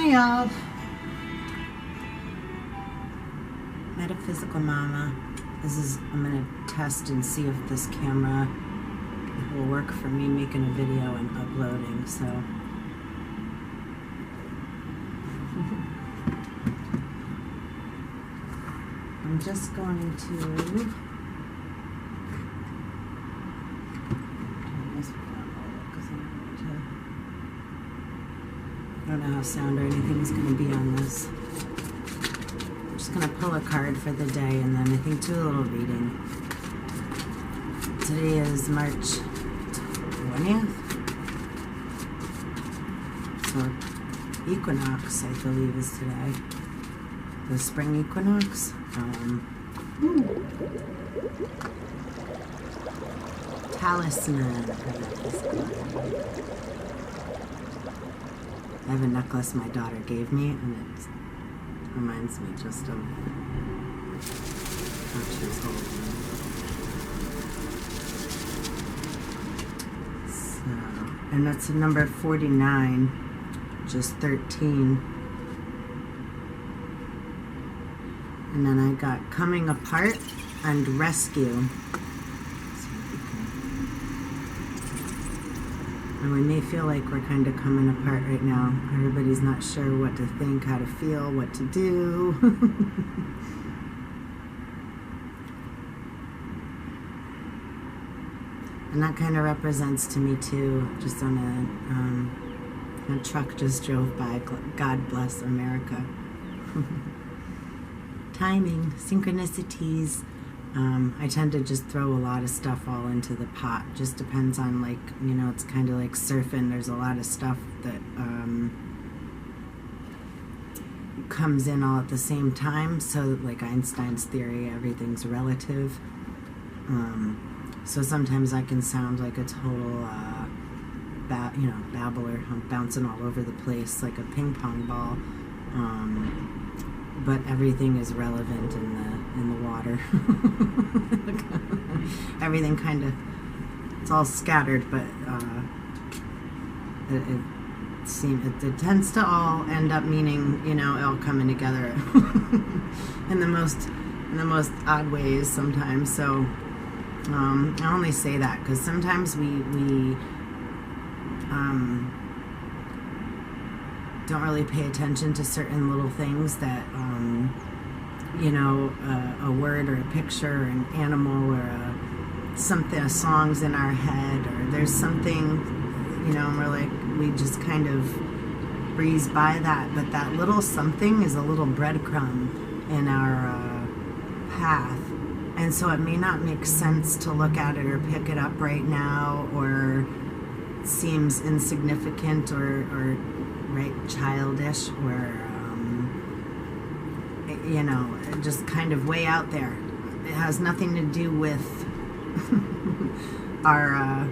Hi y'all. Metaphysical Mamma. I'm gonna test and see if this camera will work for me making a video and uploading, so. I'm just going to turn this down a little because I don't know how sound or anything is going to be on this. I'm just going to pull a card for the day and then I think do a little reading. Today is March 20th. So equinox, I believe, is today. The spring equinox. Talisman. I have a necklace my daughter gave me, and it reminds me just of what she was holding. So, and that's number 49, just 13. And then I got coming apart and rescue. And we may feel like we're kind of coming apart right now. Everybody's not sure what to think, how to feel, what to do. And that kind of represents to me too, just on a truck just drove by. God bless America. Timing, synchronicities. I tend to just throw a lot of stuff all into the pot. Just depends on, like, you know, it's kind of like surfing. There's a lot of stuff that comes in all at the same time. So, like Einstein's theory, everything's relative. So sometimes I can sound like a total, babbler. I'm bouncing all over the place like a ping pong ball. But everything is relevant in the water. Everything kind of, it's all scattered, but it tends to all end up meaning, you know, all coming together in the most odd ways sometimes. So I only say that because sometimes we don't really pay attention to certain little things that, you know, a word or a picture or an animal or a song's in our head, or there's something, you know, and we're like, we just kind of breeze by that, but that little something is a little breadcrumb in our path. And so it may not make sense to look at it or pick it up right now, or seems insignificant or right, childish, or you know, just kind of way out there. It has nothing to do with our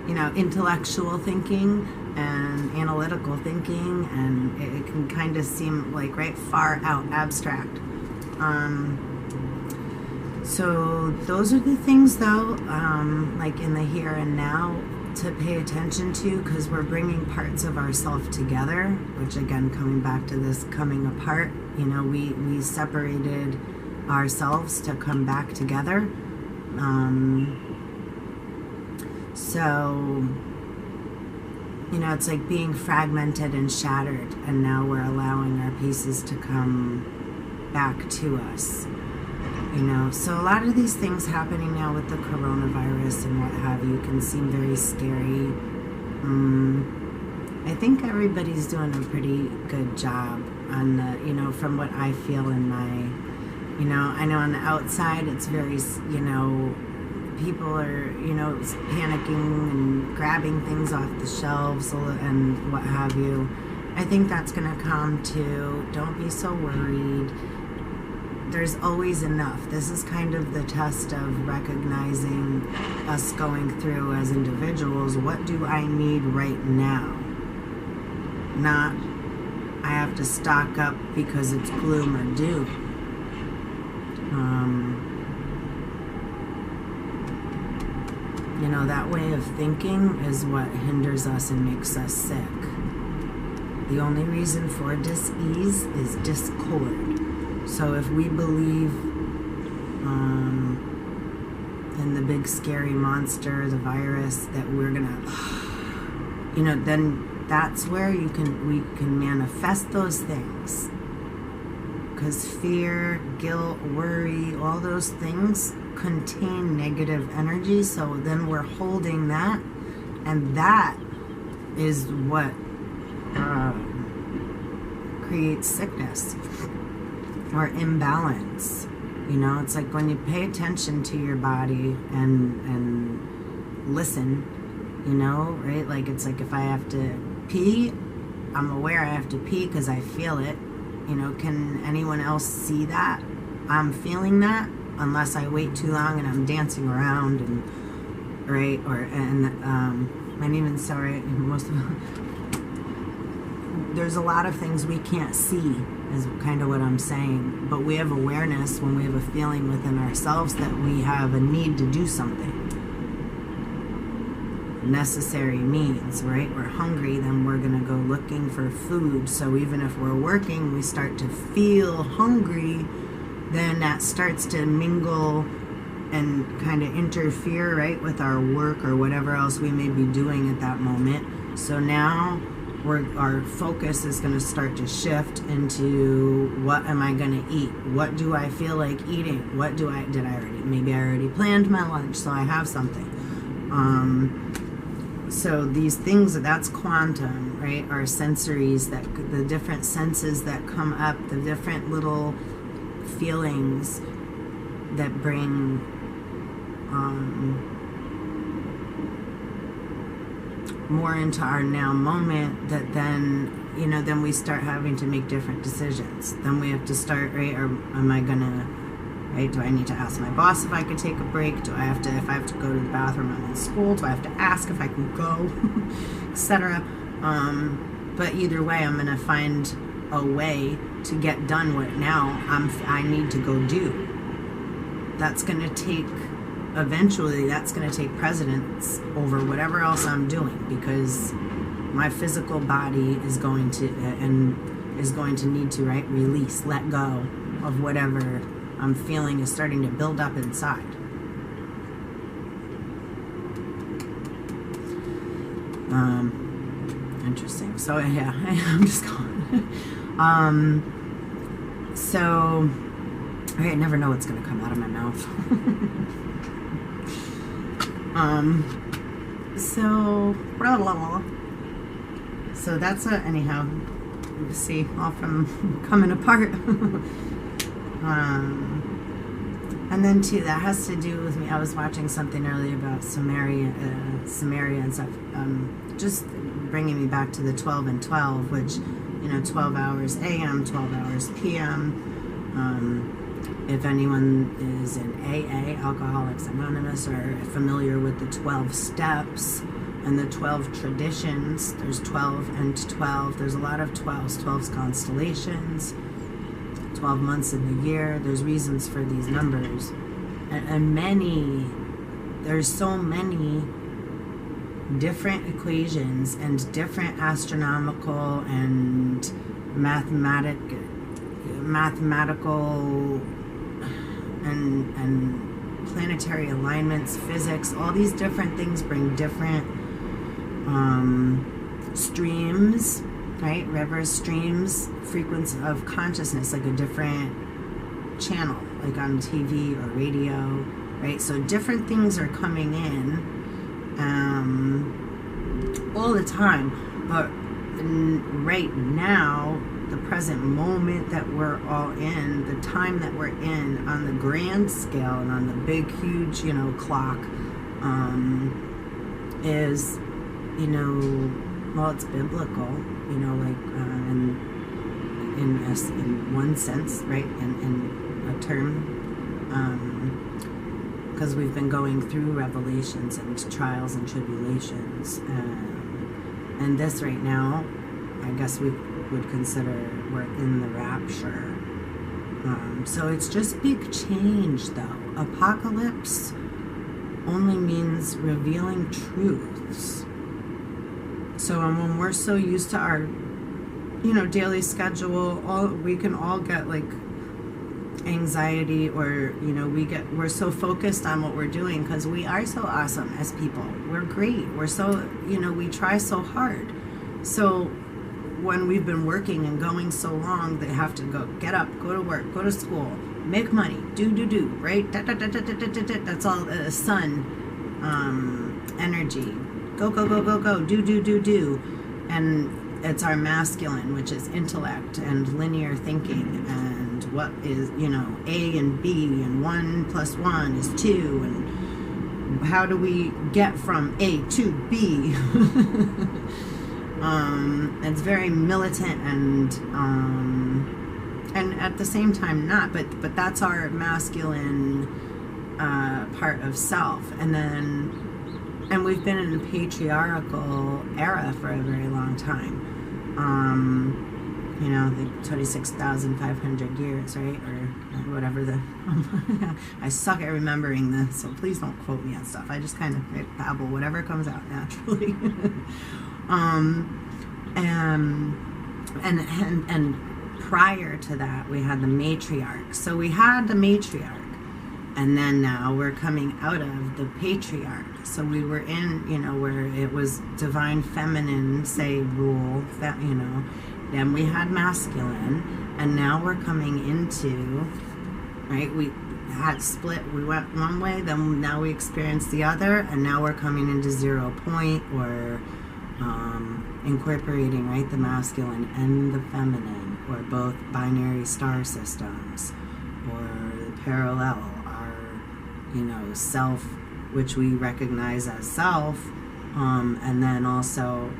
you know, intellectual thinking and analytical thinking, and it can kind of seem like right far out abstract. So those are the things, though, like in the here and now, to pay attention to, because we're bringing parts of ourselves together, which, again, coming back to this coming apart, you know, we separated ourselves to come back together. So, you know, it's like being fragmented and shattered, and now we're allowing our pieces to come back to us. You know, so a lot of these things happening now with the coronavirus and what have you can seem very scary. I think everybody's doing a pretty good job on the, you know, from what I feel in my, you know, I know on the outside it's very, you know, people are, you know, panicking and grabbing things off the shelves and what have you. I think that's going to come too. Don't be so worried. There's always enough. This is kind of the test of recognizing us going through as individuals. What do I need right now? Not, I have to stock up because it's gloom or doom. You know, that way of thinking is what hinders us and makes us sick. The only reason for dis-ease is discord. So if we believe in the big scary monster, the virus, that we're gonna, then that's where we can manifest those things. Because fear, guilt, worry, all those things contain negative energy. So then we're holding that, and that is what creates sickness or imbalance. It's like when you pay attention to your body and listen, right? Like, it's like if I have to pee, I'm aware I have to pee because I feel it. Can anyone else see that I'm feeling that? Unless I wait too long and I'm dancing around and right, and even sorry, most of there's a lot of things we can't see, is kind of what I'm saying. But we have awareness when we have a feeling within ourselves that we have a need to do something. Necessary means, right? We're hungry, then we're going to go looking for food. So even if we're working, we start to feel hungry, then that starts to mingle and kind of interfere, right, with our work or whatever else we may be doing at that moment. So now our focus is going to start to shift into, what am I going to eat? What do I feel like eating? Maybe I already planned my lunch, so I have something. So these things, that's quantum, right? Our sensories, the different senses that come up, the different little feelings that bring more into our now moment, that then we start having to make different decisions. Then we have to start, right? Or am I gonna, right? Do I need to ask my boss if I could take a break? If I have to go to the bathroom, I'm in school, do I have to ask if I can go, etc. But either way, I'm gonna find a way to get done what now I need to go do. That's gonna take, eventually that's going to take precedence over whatever else I'm doing, because my physical body is going to need to, right, release, let go of whatever I'm feeling is starting to build up inside. Interesting. So yeah, I'm just going. So I never know what's going to come out of my mouth. So that's anyhow, you see, all from coming apart. And then too, that has to do with me. I was watching something earlier about Samaria and stuff, just bringing me back to the 12 and 12, which, 12 hours AM, 12 hours PM. If anyone is in AA, Alcoholics Anonymous, or familiar with the 12 steps and the 12 traditions, there's 12 and 12. There's a lot of 12s, 12's constellations, 12 months of the year. There's reasons for these numbers. And there's so many different equations and different astronomical and mathematical and planetary alignments, physics, all these different things bring different streams, right? Rivers, streams, frequency of consciousness, like a different channel, like on TV or radio, right? So different things are coming in all the time, but right now, the present moment that we're all in, the time that we're in on the grand scale and on the big, huge, clock, is, well, it's biblical, like in one sense, right, in a term, because we've been going through revelations and trials and tribulations, and this right now, I guess we would consider we're in the rapture. So it's just big change, though. Apocalypse only means revealing truths. So when we're so used to our you know, daily schedule, we can all get like anxiety, or you know, we're so focused on what we're doing because we are so awesome as people. We're great. We're so, you know, we try so hard. So when we've been working and going so long, they have to get up, go to work, go to school, make money, do, right? That's all sun energy. Go, do. And it's our masculine, which is intellect and linear thinking, and what is, you know, A and B, and 1 + 1 is 2, and how do we get from A to B? It's very militant and at the same time not, but that's our masculine part of self. And we've been in a patriarchal era for a very long time. You know, the 26,500 years, right? Or whatever the... I suck at remembering this, so please don't quote me on stuff. I just kind of babble whatever comes out naturally. And prior to that, we had the matriarch. So we had the matriarch. And then now we're coming out of the patriarch. So we were in, you know, where it was divine feminine, say, rule, that, you know. Then we had masculine. And now we're coming into, right, we had split. We went one way, then now we experienced the other. And now we're coming into 0 point, or incorporating, right, the masculine and the feminine, or both binary star systems, or the parallel, you know, self, which we recognize as self, and then also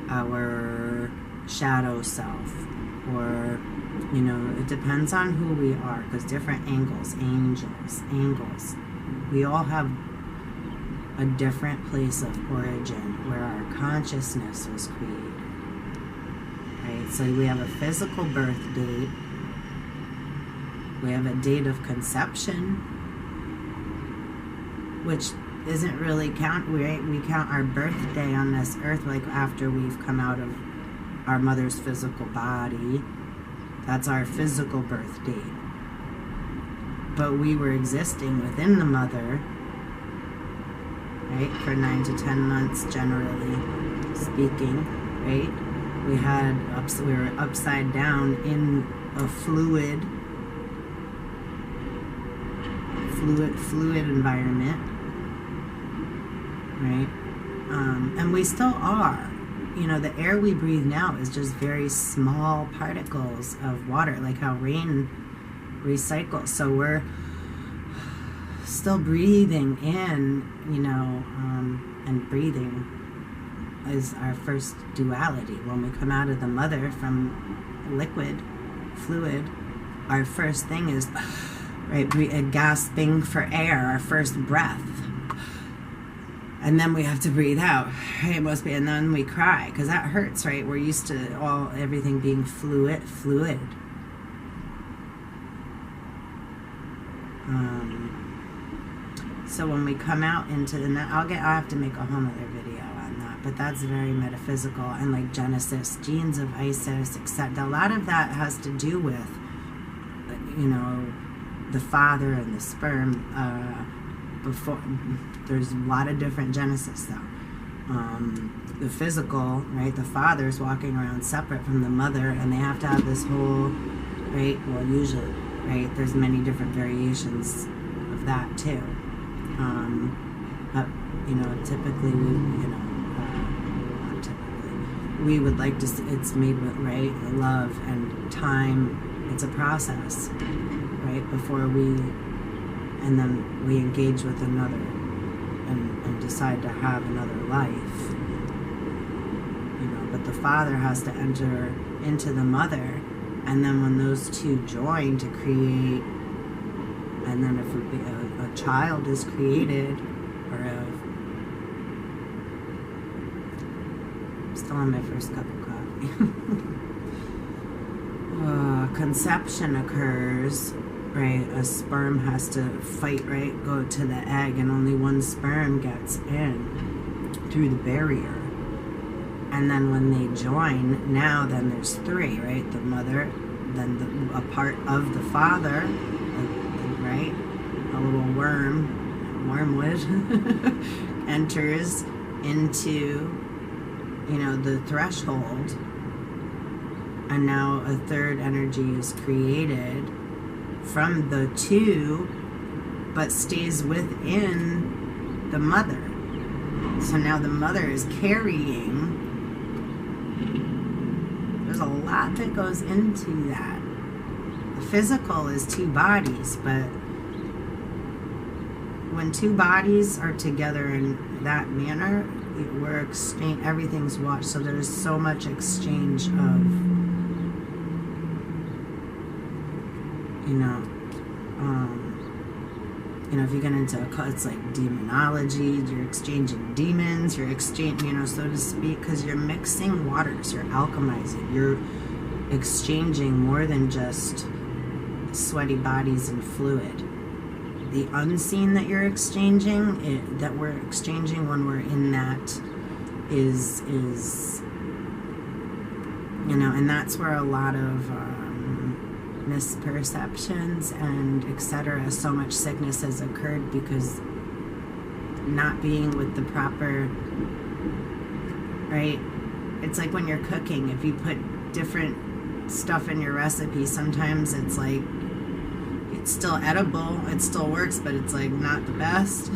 our shadow self, or, you know, it depends on who we are, because different angles, angles, we all have a different place of origin where our consciousness was created, right? So we have a physical birth date, we have a date of conception, which isn't really count, right? We count our birthday on this earth like after we've come out of our mother's physical body. That's our physical birth date. But we were existing within the mother, right, for 9 to 10 months, generally speaking, right? We were upside down in a fluid environment, right? And we still are. You know, the air we breathe now is just very small particles of water, like how rain recycles. So we're still breathing in, you know, and breathing is our first duality. When we come out of the mother from fluid, our first thing is, right, gasping for air, our first breath. And then we have to breathe out, right? Must be, and then we cry, because that hurts, right? We're used to everything being fluid. So when we come out into, and I'll have to make a whole other video on that, but that's very metaphysical, and like Genesis, genes of Isis, except a lot of that has to do with, you know, the father and the sperm. Before, there's a lot of different Genesis though. The physical, right, the father's walking around separate from the mother, and they have to have this whole, right, well, usually, right, there's many different variations of that too. But, you know, typically not typically, we would like to, it's made with, right, love and time. It's a process, right, before and then we engage with another and decide to have another life, you know. But the father has to enter into the mother, and then when those two join to create, and then if a child is created, or I'm still on my first cup of coffee. Conception occurs, right? A sperm has to fight, right? Go to the egg, and only one sperm gets in through the barrier. And then when they join, now then there's three, right? The mother, then a part of the father, right? A little wormwood, enters into, the threshold. And now a third energy is created from the two, but stays within the mother. So now the mother is carrying. There's a lot that goes into that. The physical is two bodies, but when two bodies are together in that manner, everything's watched. So there's so much exchange of, if you get into it's like demonology, you're exchanging demons, you're exchanging, so to speak, because you're mixing waters, you're alchemizing, you're exchanging more than just sweaty bodies and fluid. The unseen that you're exchanging, that we're exchanging when we're in that is and that's where a lot of misperceptions and etc. So much sickness has occurred because not being with the proper, right? It's like when you're cooking, if you put different stuff in your recipe, sometimes it's like it's still edible, it still works, but it's like not the best.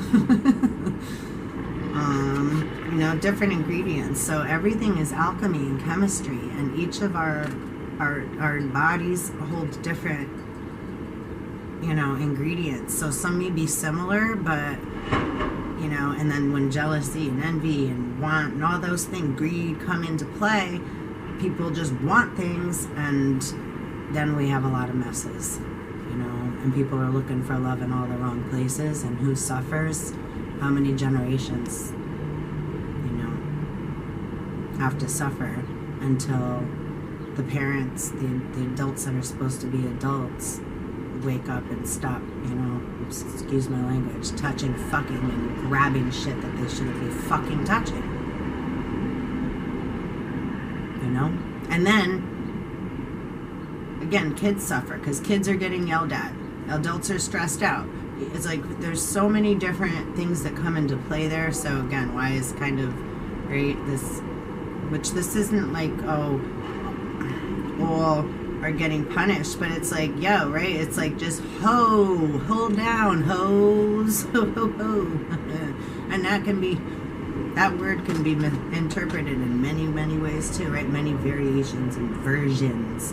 Different ingredients. So everything is alchemy and chemistry, and each of our bodies hold different, ingredients. So some may be similar, but, and then when jealousy and envy and want and all those things, greed come into play, people just want things, and then we have a lot of messes, and people are looking for love in all the wrong places, and who suffers, how many generations, have to suffer until the parents, the adults that are supposed to be adults, wake up and stop, excuse my language, touching, fucking, and grabbing shit that they shouldn't be fucking touching. And then, again, kids suffer because kids are getting yelled at. Adults are stressed out. It's like there's so many different things that come into play there. So again, why is kind of, right, this isn't like, all are getting punished, but it's like, right? It's like just hold down, hoes, and that word can be interpreted in many, many ways too, right? Many variations and versions.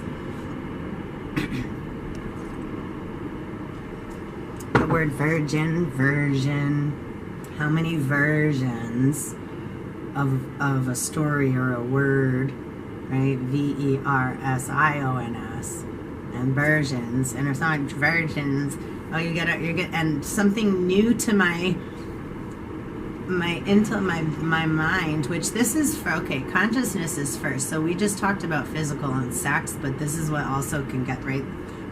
The word version, how many versions of a story or a word, right? versions, and versions, and it's not versions. Oh, you get and something new to my mind, which this is for, consciousness is first. So we just talked about physical and sex, but this is what also can get, right?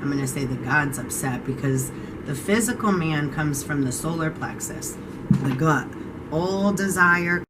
I'm going to say that God's upset because the physical man comes from the solar plexus, the gut, all desire.